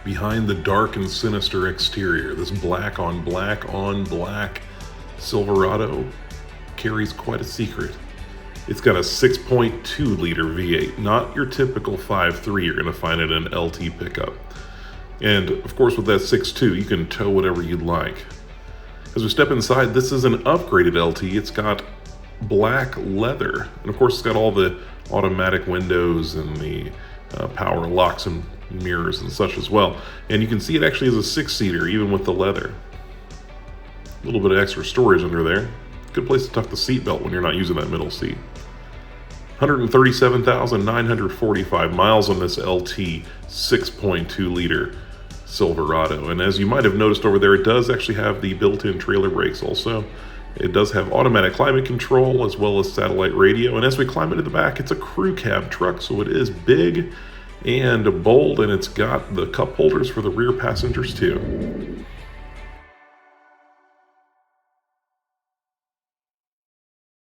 Behind the dark and sinister exterior, this black on black on black Silverado carries quite a secret. It's got a 6.2 liter V8, not your typical 5.3 you're going to find in an LT pickup. And of course, with that 6.2, you can tow whatever you'd like. As we step inside, this is an upgraded LT. It's got black leather, and of course, it's got all the automatic windows and the power locks and mirrors and such as well. And you can see it actually is a 6-seater, even with the leather. A little bit of extra storage under there. Good place to tuck the seatbelt when you're not using that middle seat. 137,945 miles on this LT 6.2 liter Silverado. And as you might have noticed over there, it does actually have the built-in trailer brakes also. It does have automatic climate control as well as satellite radio. And as we climb into the back, it's a crew cab truck, so it is big and bold, and it's got the cup holders for the rear passengers too.